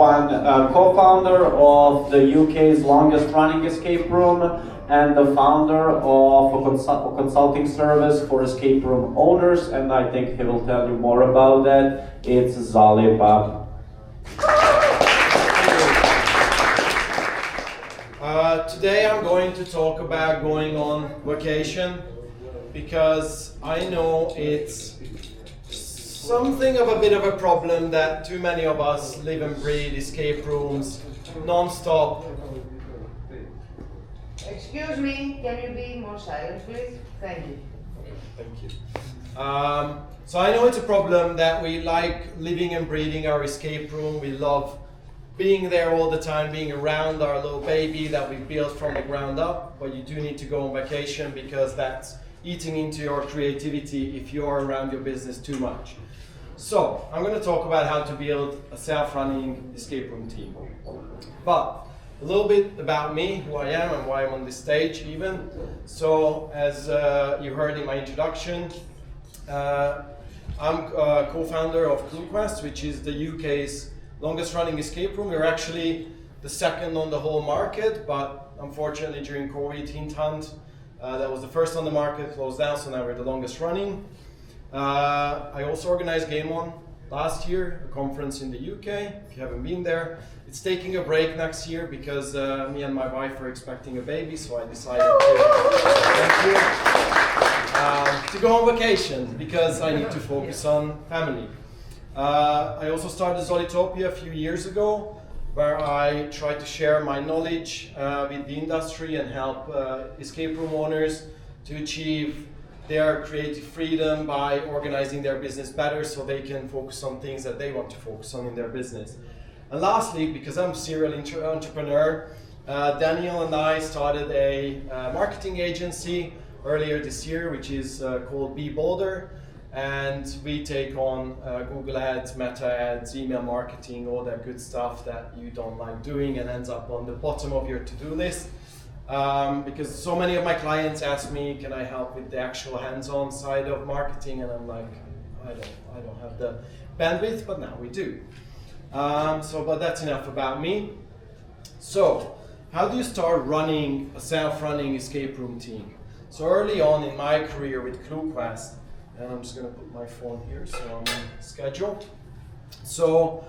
one co-founder of the UK's longest running escape room and the founder of a consulting service for escape room owners, and I think he will tell you more about that. It's Zoli, Papp. Today I'm going to talk about going on vacation, because I know it's something of a bit of a problem that too many of us live and breathe escape rooms non-stop. Excuse me, can you be more silent, please? Thank you. Thank you. So I know it's a problem that we like living and breathing our escape room. We love being there all the time, being around our little baby that we built from the ground up. But you do need to go on vacation, because that's eating into your creativity if you are around your business too much. So I'm going to talk about how to build a self-running escape room team. But a little bit about me, who I am and why I'm on this stage even. So as you heard in my introduction, I'm co-founder of clueQuest, which is the UK's longest running escape room. We're actually the second on the whole market, but unfortunately during COVID, Hint Hunt, that was the first on the market, closed down, so now we're the longest running. I also organized Game On last year, a conference in the UK. If you haven't been there, it's taking a break next year because me and my wife are expecting a baby, so I decided to go on vacation because I need to focus on family. I also started Zolitopia a few years ago, where I try to share my knowledge with the industry and help escape room owners to achieve their creative freedom by organizing their business better so they can focus on things that they want to focus on in their business. And lastly, because I'm a serial entrepreneur, Daniel and I started a marketing agency earlier this year, which is called Be Bolder. And we take on Google Ads, Meta Ads, email marketing, all that good stuff that you don't like doing and ends up on the bottom of your to-do list. Because so many of my clients ask me, can I help with the actual hands-on side of marketing? And I'm like, I don't have the bandwidth, but now we do. But that's enough about me. So, how do you start running a self-running escape room team? So early on in my career with clueQuest, and I'm just going to put my phone here so I'm on schedule. So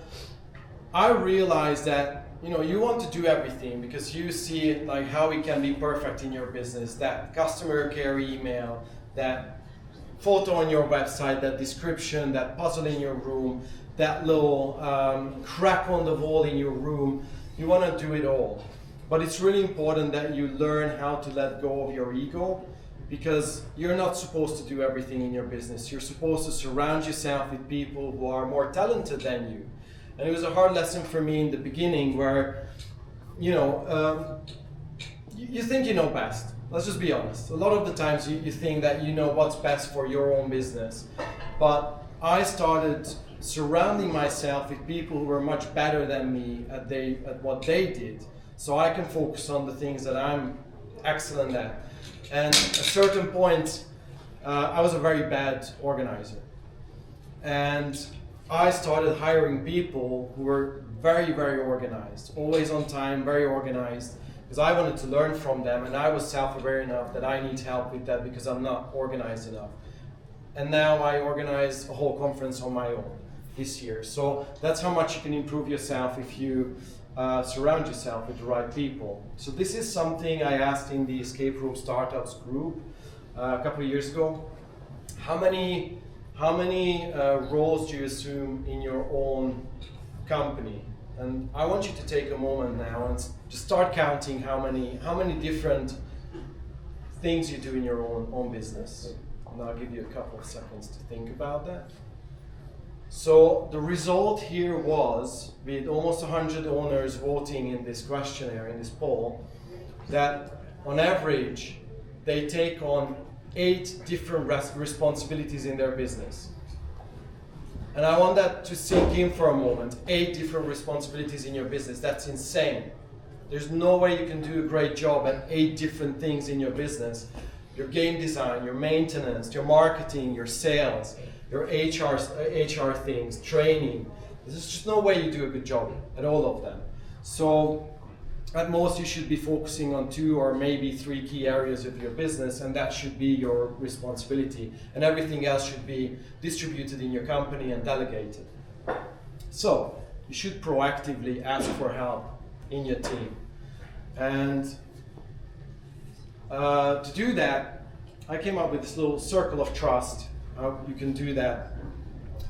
I realized that you want to do everything because you see like how it can be perfect in your business. That customer care email, that photo on your website, that description, that puzzle in your room, that little crack on the wall in your room. You want to do it all. But it's really important that you learn how to let go of your ego, because you're not supposed to do everything in your business. You're supposed to surround yourself with people who are more talented than you. And it was a hard lesson for me in the beginning where, you think you know best. Let's just be honest. A lot of the times you think that you know what's best for your own business. But I started surrounding myself with people who were much better than me at what they did, so I can focus on the things that I'm excellent at. And at a certain point, I was a very bad organizer. And I started hiring people who were very, very organized, always on time, very organized, because I wanted to learn from them, and I was self-aware enough that I need help with that because I'm not organized enough. And now I organize a whole conference on my own this year. So that's how much you can improve yourself if you surround yourself with the right people. So this is something I asked in the Escape Room Startups group a couple of years ago. How many roles do you assume in your own company? And I want you to take a moment now and just start counting how many different things you do in your own business. And I'll give you a couple of seconds to think about that. So the result here was, with almost 100 owners voting in this questionnaire, in this poll, that on average, they take on 8 different responsibilities in their business. And I want that to sink in for a moment. 8 different responsibilities in your business. That's insane. There's no way you can do a great job at 8 different things in your business. Your game design, your maintenance, your marketing, your sales, your HR things, training, There's just no way you do a good job at all of them. So at most you should be focusing on 2 or maybe 3 key areas of your business, and that should be your responsibility. And everything else should be distributed in your company and delegated. So you should proactively ask for help in your team. And to do that, I came up with this little circle of trust. How you can do that.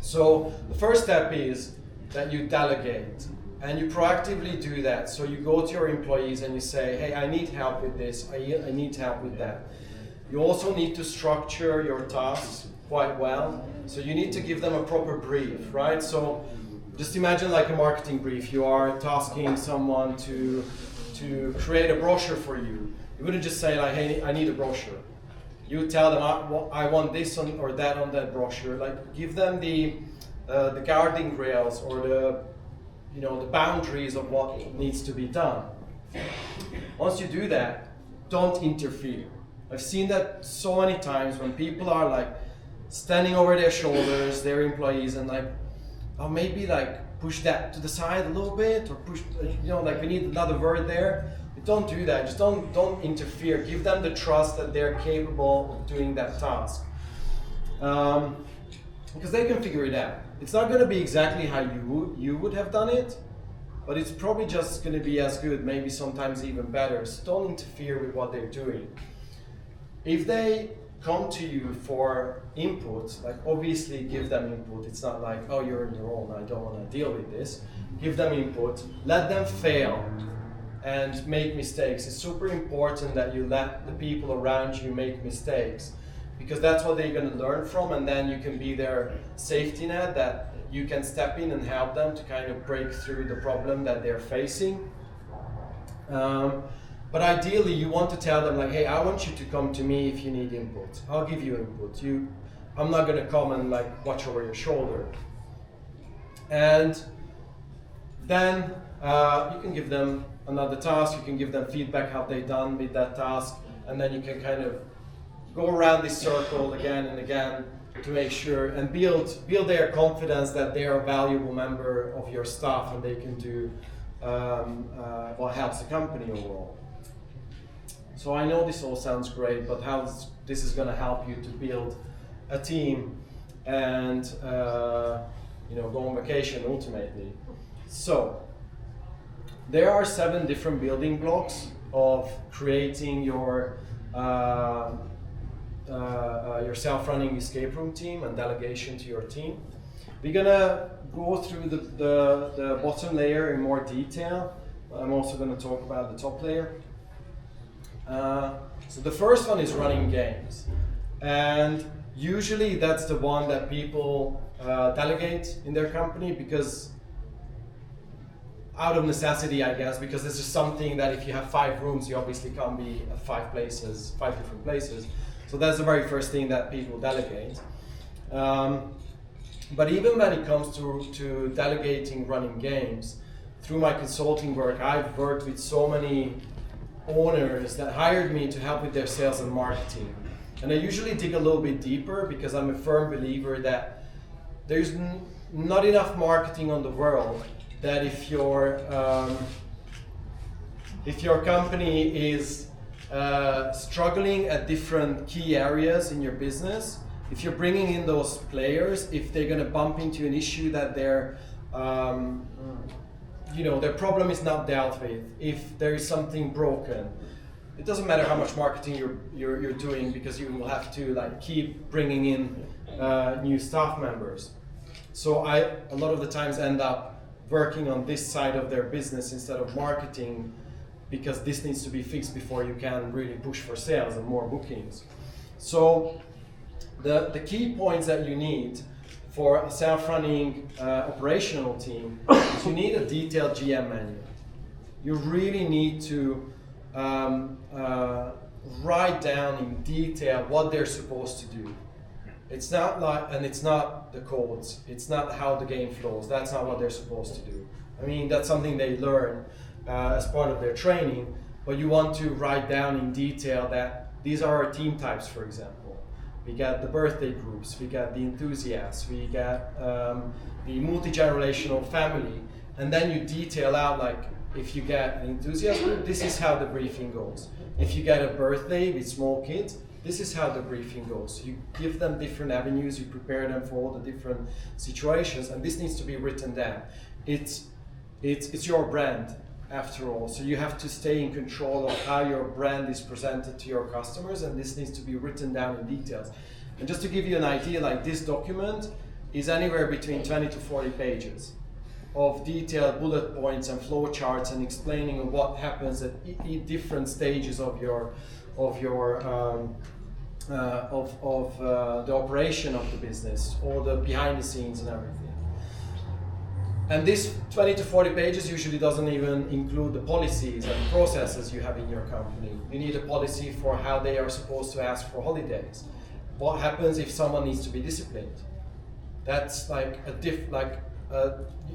So the first step is that you delegate, and you proactively do that. So you go to your employees and you say, hey, I need help with this, I need help with that. You also need to structure your tasks quite well. So you need to give them a proper brief, right? So just imagine like a marketing brief. You are tasking someone to create a brochure for you. You wouldn't just say like, hey, I need a brochure. You tell them, I want this or that on that brochure. Like, give them the guarding rails or the boundaries of what needs to be done. Once you do that, don't interfere. I've seen that so many times when people are like standing over their shoulders, their employees, and like, oh, maybe like push that to the side a little bit, or push, like we need another word there. But don't do that. Just don't interfere. Give them the trust that they're capable of doing that task, because they can figure it out. It's not going to be exactly how you would have done it, but it's probably just going to be as good, maybe sometimes even better. So don't interfere with what they're doing. If they come to you for input, like obviously give them input. It's not like, oh, you're on your own, I don't want to deal with this. Give them input, let them fail and make mistakes. It's super important that you let the people around you make mistakes, because that's what they're going to learn from, and then you can be their safety net, that you can step in and help them to kind of break through the problem that they're facing. But ideally, you want to tell them like, hey, I want you to come to me if you need input. I'll give you input. I'm not going to come and like watch over your shoulder. And then you can give them another task. You can give them feedback how they've done with that task, and then you can kind of go around this circle again and again to make sure and build their confidence that they are a valuable member of your staff and they can do what helps the company overall. So I know this all sounds great, but how this is going to help you to build a team and go on vacation ultimately. So there are 7 different building blocks of creating your self-running escape room team and delegation to your team. We're gonna go through the bottom layer in more detail. I'm also gonna talk about the top layer. So the first one is running games, and usually that's the one that people delegate in their company, because out of necessity, I guess, because this is something that if you have 5 rooms, you obviously can't be at 5 different places. So that's the very first thing that people delegate. But even when it comes to delegating running games, through my consulting work, I've worked with so many owners that hired me to help with their sales and marketing. And I usually dig a little bit deeper, because I'm a firm believer that there's not enough marketing on the world, that if your company is struggling at different key areas in your business, if you're bringing in those players, if they're going to bump into an issue that their problem is not dealt with, if there is something broken, it doesn't matter how much marketing you're doing, because you will have to like keep bringing in new staff members. So I a lot of the times end up working on this side of their business instead of marketing, because this needs to be fixed before you can really push for sales and more bookings. So the key points that you need for a self-running operational team is you need a detailed GM manual. You really need to write down in detail what they're supposed to do. It's not like, and it's not the codes, it's not how the game flows, that's not what they're supposed to do. I mean, that's something they learn as part of their training, but you want to write down in detail that these are our team types, for example. we get the birthday groups, we get the enthusiasts, we get the multi-generational family, and then you detail out, like, if you get an enthusiast group, this is how the briefing goes. If you get a birthday with small kids, this is how the briefing goes. You give them different avenues, you prepare them for all the different situations, and this needs to be written down. It's your brand, after all, so you have to stay in control of how your brand is presented to your customers, and this needs to be written down in details. And just to give you an idea, like, this document is anywhere between 20 to 40 pages of detailed bullet points and flow charts and explaining what happens at different stages of the operation of the business, or the behind the scenes and everything. And this 20 to 40 pages usually doesn't even include the policies and processes you have in your company. You need a policy for how they are supposed to ask for holidays. What happens if someone needs to be disciplined? That's like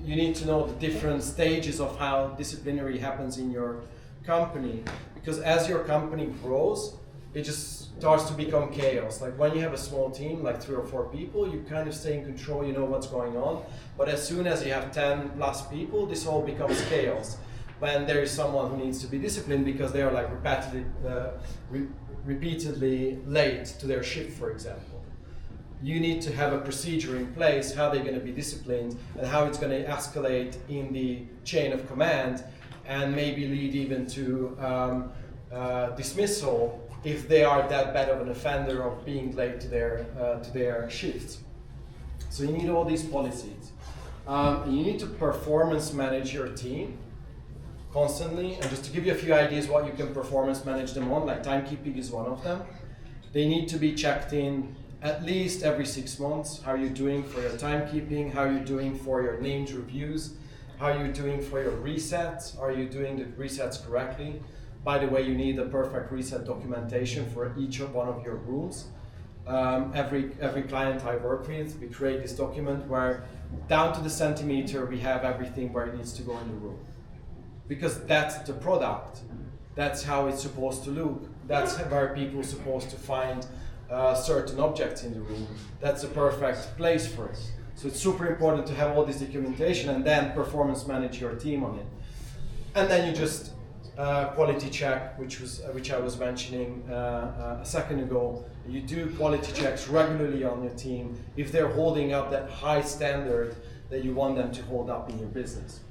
you need to know the different stages of how disciplinary happens in your company, because as your company grows, it just starts to become chaos. Like, when you have a small team, like 3 or 4 people, you kind of stay in control, you know what's going on. But as soon as you have 10 plus people, this all becomes chaos. When there is someone who needs to be disciplined because they are like repeatedly late to their shift, for example. You need to have a procedure in place, how they're going to be disciplined and how it's going to escalate in the chain of command, and maybe lead even to dismissal if they are that bad of an offender of being late to their shifts. So you need all these policies. You need to performance manage your team constantly, and just to give you a few ideas what you can performance manage them on, like timekeeping is one of them. They need to be checked in at least every 6 months. How are you doing for your timekeeping? How are you doing for your named reviews? How are you doing for your resets? Are you doing the resets correctly? By the way, you need a perfect reset documentation for each one of your rooms. Every client I work with, we create this document where down to the centimeter we have everything where it needs to go in the room. Because that's the product. That's how it's supposed to look. That's where people are supposed to find certain objects in the room. That's the perfect place for it. So it's super important to have all this documentation and then performance manage your team on it. And then you just quality check, which I was mentioning a second ago. You do quality checks regularly on your team if they're holding up that high standard that you want them to hold up in your business.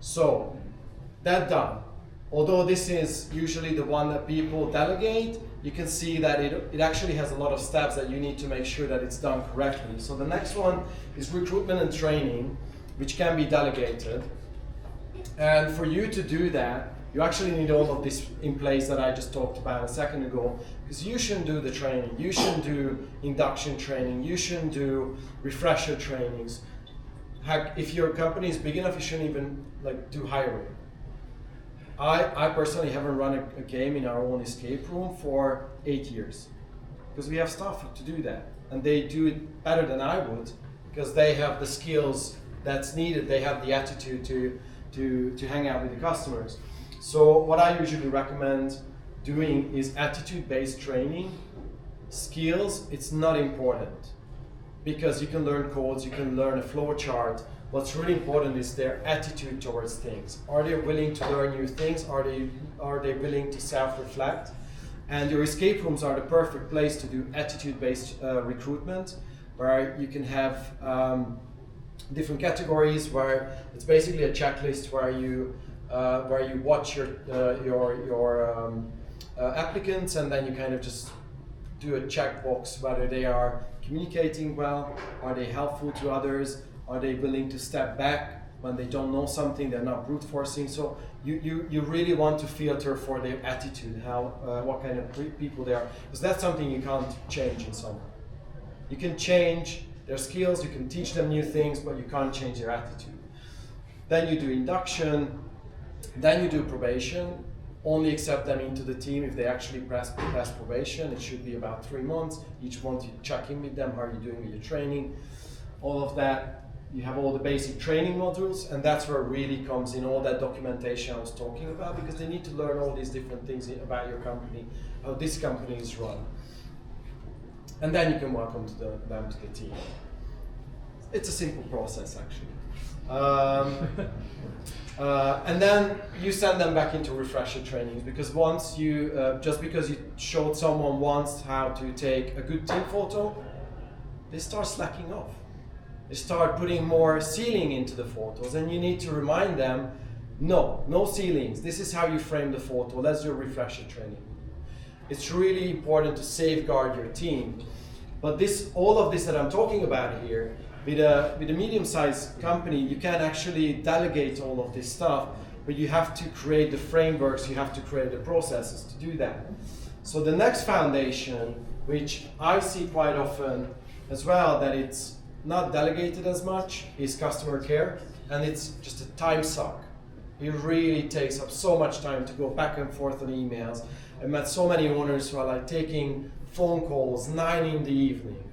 So, that done. Although this is usually the one that people delegate, you can see that it actually has a lot of steps that you need to make sure that it's done correctly. So the next one is recruitment and training, which can be delegated. And for you to do that, you actually need all of this in place that I just talked about a second ago, because you shouldn't do the training, you shouldn't do induction training, you shouldn't do refresher trainings. Heck, if your company is big enough, you shouldn't even do hiring. I personally haven't run a game in our own escape room for 8 years, because we have staff to do that, and they do it better than I would, because they have the skills that's needed, they have the attitude to hang out with the customers. So what I usually recommend doing is attitude-based training. Skills, it's not important, because you can learn codes, you can learn a flow chart. What's really important is their attitude towards things. Are they willing to learn new things? Are they willing to self-reflect? And your escape rooms are the perfect place to do attitude-based recruitment, where you can have different categories, where it's basically a checklist where you watch your applicants, and then you kind of just do a checkbox whether they are communicating well, are they helpful to others, are they willing to step back when they don't know something, they're not brute forcing. So you really want to filter for their attitude, what kind of people they are, because that's something you can't change in someone. You can change their skills, you can teach them new things, but you can't change their attitude. Then you do induction, then you do probation. Only accept them into the team if they actually pass probation. It should be about 3 months. Each month you check in with them, how are you doing with your training, all of that. You have all the basic training modules, and that's where it really comes in all that documentation I was talking about, because they need to learn all these different things about your company, how this company is run. and then you can welcome them to the team. It's a simple process, actually. And then you send them back into refresher trainings, because once you, just because you showed someone once how to take a good team photo, they start slacking off. They start putting more ceiling into the photos, and you need to remind them, no ceilings. This is how you frame the photo. Let's do a refresher training. It's really important to safeguard your team. But all of this that I'm talking about here, with a medium-sized company, you can actually delegate all of this stuff, but you have to create the frameworks, you have to create the processes to do that. So the next foundation, which I see quite often as well, that it's not delegated as much, is customer care, and it's just a time suck. It really takes up so much time to go back and forth on emails. I met so many owners who are like taking phone calls 9 in the evening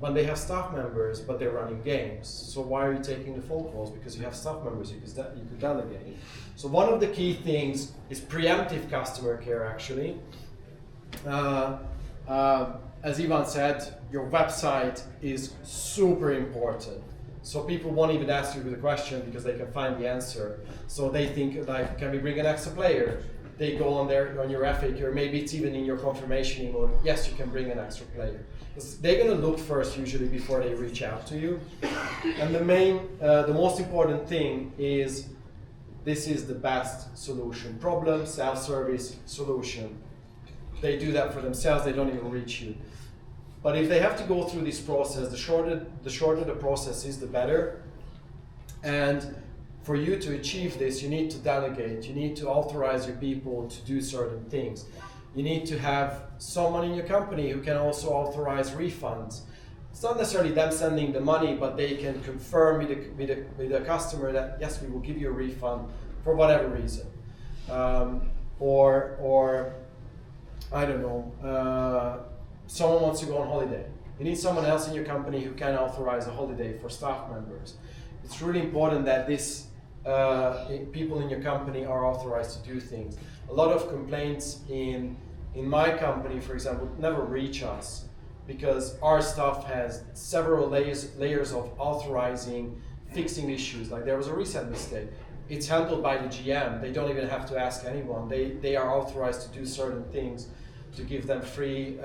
when they have staff members, but they're running games. So why are you taking the phone calls? Because you have staff members you could delegate. So one of the key things is preemptive customer care, actually. As Ivan said, your website is super important. So people won't even ask you the question because they can find the answer. So they think, like, can we bring an extra player? They go on your FAQ, or maybe it's even in your confirmation email, yes, you can bring an extra player. They're going to look first usually before they reach out to you. And the most important thing is, this is the best solution. Problem, self-service, solution. They do that for themselves, they don't even reach you. But if they have to go through this process, the shorter the process is, the better. And for you to achieve this, you need to delegate, you need to authorize your people to do certain things. You need to have someone in your company who can also authorize refunds. It's not necessarily them sending the money, but they can confirm with the customer that, yes, we will give you a refund for whatever reason. Or I don't know, someone wants to go on holiday. You need someone else in your company who can authorize a holiday for staff members. It's really important that people in your company are authorized to do things. A lot of complaints in my company, for example, never reach us because our staff has several layers of authorizing, fixing issues. Like there was a reset mistake. It's handled by the GM. They don't even have to ask anyone. They are authorized to do certain things, to give them free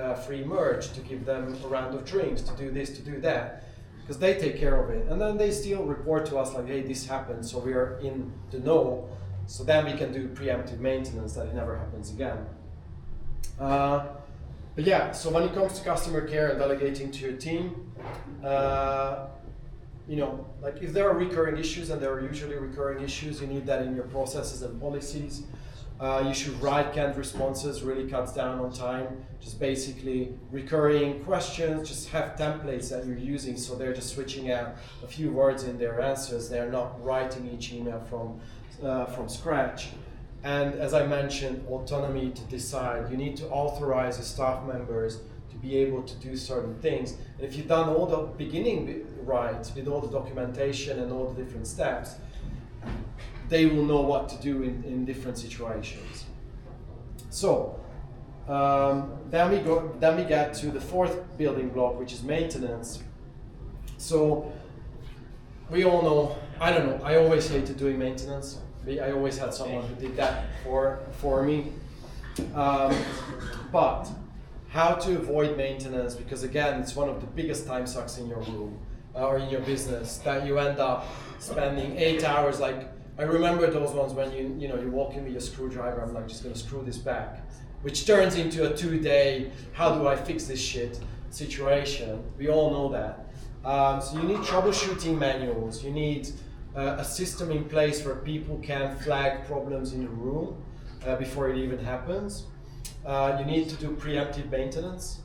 merch, to give them a round of drinks, to do this, to do that, because they take care of it. And then they still report to us like, hey, this happened, so we are in the know. So then we can do preemptive maintenance that it never happens again. But yeah, so when it comes to customer care and delegating to your team, like if there are recurring issues, and there are usually recurring issues, you need that in your processes and policies. You should write canned responses, really cuts down on time. Just basically recurring questions, just have templates that you're using, so they're just switching out a few words in their answers. They're not writing each email from scratch. And as I mentioned, autonomy to decide. You need to authorize the staff members to be able to do certain things. And if you've done all the beginning right, with all the documentation and all the different steps, they will know what to do in different situations. So then we get to the fourth building block, which is maintenance. So we all know, I always hated doing maintenance. I always had someone who did that for me. But how to avoid maintenance, because again, it's one of the biggest time sucks in your room or in your business, that you end up spending 8 hours. Like, I remember those ones when you walk in with a screwdriver, I'm like, just gonna screw this back, which turns into a 2-day, how do I fix this shit situation. We all know that. So you need troubleshooting manuals, you need a system in place where people can flag problems in the room before it even happens. You need to do preemptive maintenance.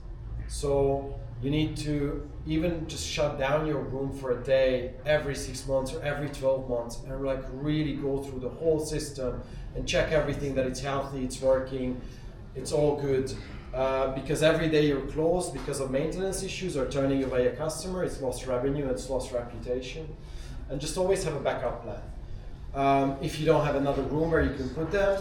So you need to even just shut down your room for a day every 6 months or every 12 months and like really go through the whole system and check everything, that it's healthy, it's working, it's all good. Because every day you're closed because of maintenance issues or turning away a customer, it's lost revenue, it's lost reputation. And just always have a backup plan. If you don't have another room where you can put them,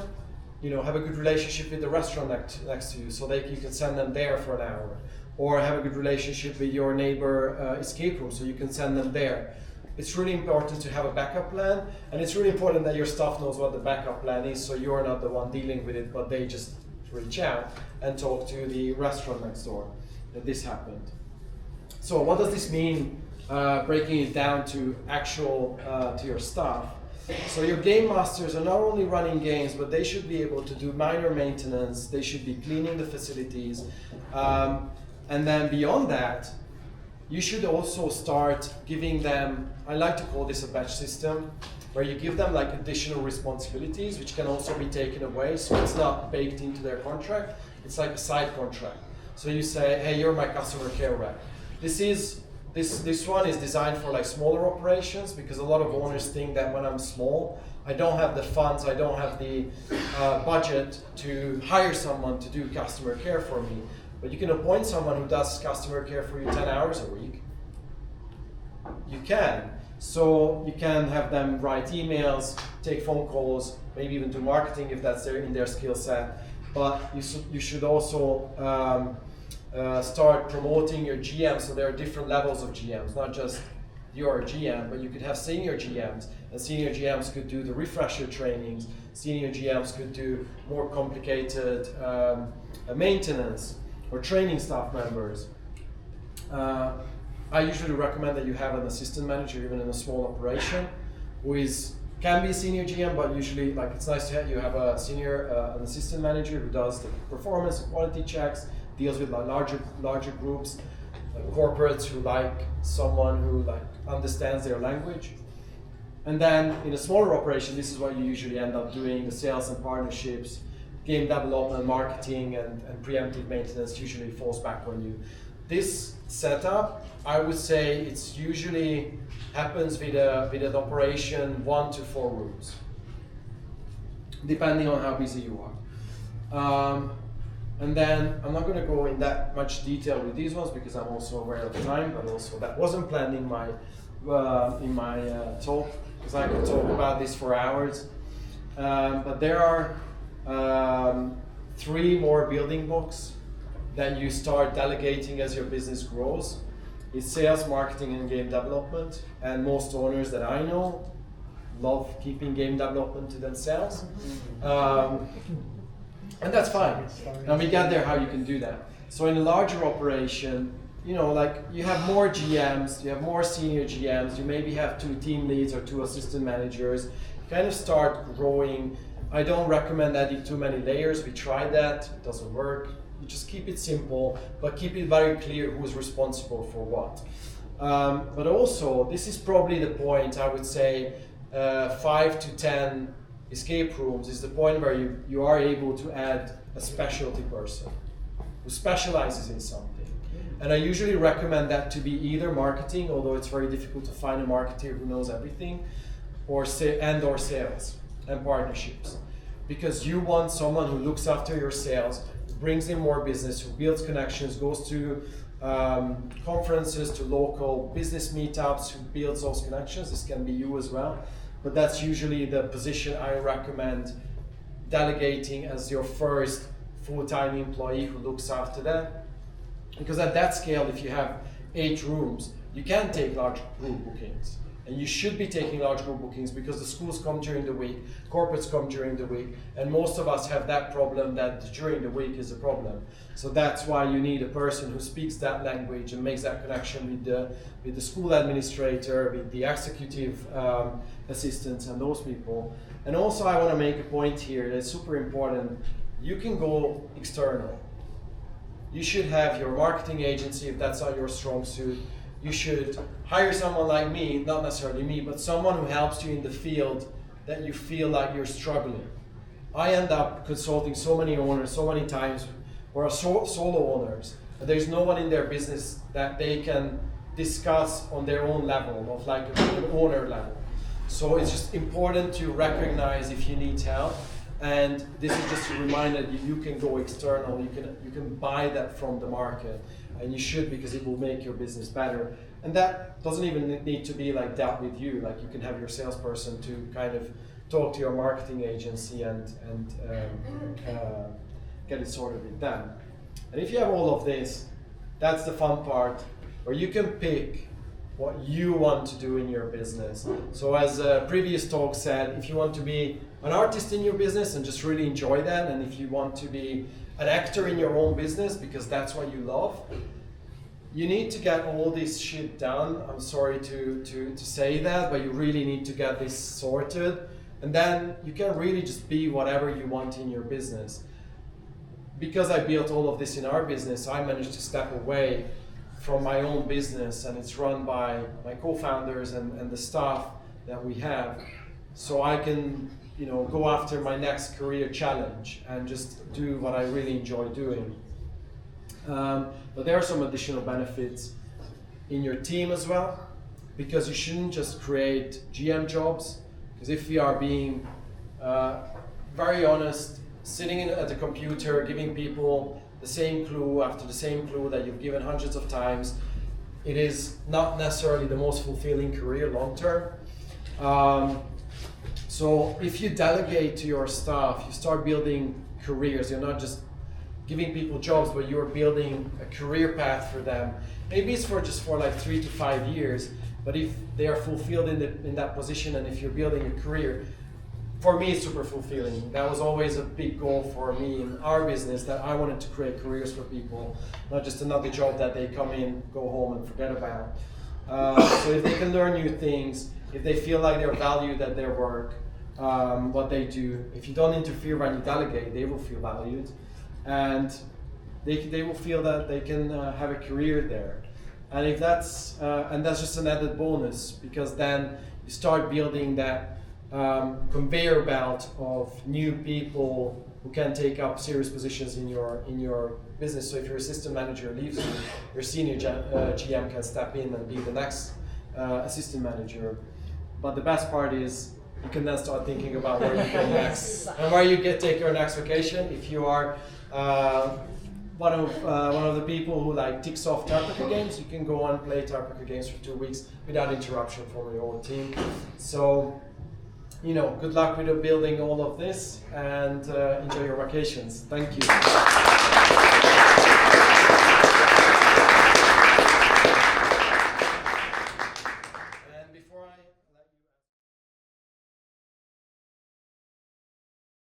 have a good relationship with the restaurant next to you, so you can send them there for an hour. or have a good relationship with your neighbor escape room, so you can send them there. It's really important to have a backup plan, and it's really important that your staff knows what the backup plan is, so you're not the one dealing with it, but they just reach out and talk to the restaurant next door that this happened. So what does this mean, breaking it down to actual, to your staff? So your game masters are not only running games, but they should be able to do minor maintenance, they should be cleaning the facilities, and then beyond that, you should also start giving them, I like to call this a batch system, where you give them like additional responsibilities, which can also be taken away, so it's not baked into their contract, it's like a side contract. So you say, hey, you're my customer care rep. This one is designed for like smaller operations, because a lot of owners think that when I'm small, I don't have the funds, I don't have the budget to hire someone to do customer care for me. But you can appoint someone who does customer care for you 10 hours a week. You can. So you can have them write emails, take phone calls, maybe even do marketing if that's in their skill set. But you should also start promoting your GMs. So there are different levels of GMs, not just you're a GM, but you could have senior GMs, and senior GMs could do the refresher trainings. Senior GMs could do more complicated maintenance or training staff members. I usually recommend that you have an assistant manager, even in a small operation, who can be a senior GM, but usually like it's nice to have you have a senior, an assistant manager who does the performance and quality checks, deals with like larger groups, like corporates who like someone who like understands their language. And then in a smaller operation, this is what you usually end up doing: the sales and partnerships, game development, marketing, and preemptive maintenance usually falls back on you. This setup, I would say, it's usually happens with an operation 1 to 4 rooms, depending on how busy you are. And then I'm not going to go in that much detail with these ones because I'm also aware of time, but also that wasn't planned in my talk, because I could talk about this for hours. But there are 3 more building blocks that you start delegating as your business grows. It's sales, marketing, and game development. And most owners that I know love keeping game development to themselves. And that's fine. And we get there how you can do that. So in a larger operation, you know, like you have more GMs, you have more senior GMs, you maybe have 2 team leads or 2 assistant managers. You kind of start growing. I don't recommend adding too many layers. We tried that, it doesn't work. You just keep it simple, but keep it very clear who's responsible for what. But also, this is probably the point, I would say, 5 to 10 escape rooms is the point where you are able to add a specialty person who specializes in something. And I usually recommend that to be either marketing, although it's very difficult to find a marketer who knows everything, or sales and partnerships. Because you want someone who looks after your sales, who brings in more business, who builds connections, goes to conferences, to local business meetups, who builds those connections. This can be you as well. But that's usually the position I recommend delegating as your first full-time employee who looks after that. Because at that scale, if you have 8 rooms, you can take large group bookings. And you should be taking large group bookings because the schools come during the week, corporates come during the week, and most of us have that problem that during the week is a problem. So that's why you need a person who speaks that language and makes that connection with the school administrator, with the executive assistants and those people. And also I want to make a point here that's super important. You can go external. You should have your marketing agency if that's not your strong suit. You should hire someone like me, not necessarily me, but someone who helps you in the field that you feel like you're struggling. I end up consulting so many owners so many times who are solo owners, and there's no one in their business that they can discuss on their own level, of like an owner level. So it's just important to recognize if you need help, and this is just a reminder that you can go external, you can buy that from the market. And you should, because it will make your business better. And that doesn't even need to be like dealt with you. Like you can have your salesperson to kind of talk to your marketing agency and get it sorted with them. And if you have all of this, that's the fun part, where you can pick what you want to do in your business. So as a previous talk said, if you want to be an artist in your business and just really enjoy that, and if you want to be an actor in your own business because that's what you love, you need to get all this shit done. I'm sorry to say that, but you really need to get this sorted, and then you can really just be whatever you want in your business. Because I built all of this in our business, I managed to step away from my own business, and it's run by my co-founders and the staff that we have, so I can, you know, go after my next career challenge and just do what I really enjoy doing. But there are some additional benefits in your team as well, because you shouldn't just create GM jobs, because if we are being very honest, sitting at the computer giving people the same clue after the same clue that you've given hundreds of times, it is not necessarily the most fulfilling career long term. So if you delegate to your staff, you start building careers. You're not just giving people jobs, but you're building a career path for them. Maybe it's just for like 3 to 5 years, but if they are fulfilled in that position, and if you're building a career, for me it's super fulfilling. That was always a big goal for me in our business, that I wanted to create careers for people, not just another job that they come in, go home and forget about. So if they can learn new things, if they feel like they're valued at their work, what they do, if you don't interfere when you delegate, they will feel valued, and they will feel that they can have a career there. And if that's just an added bonus, because then you start building that conveyor belt of new people who can take up serious positions in your business. So if your assistant manager leaves you, your senior GM can step in and be the next assistant manager. But the best part is you can then start thinking about where you go next and where you take your next vacation. If you are one of the people who like ticks off Tarpaka games, you can go and play Tarpaka games for 2 weeks without interruption from your own team. So, you know, good luck with building all of this, and enjoy your vacations. Thank you.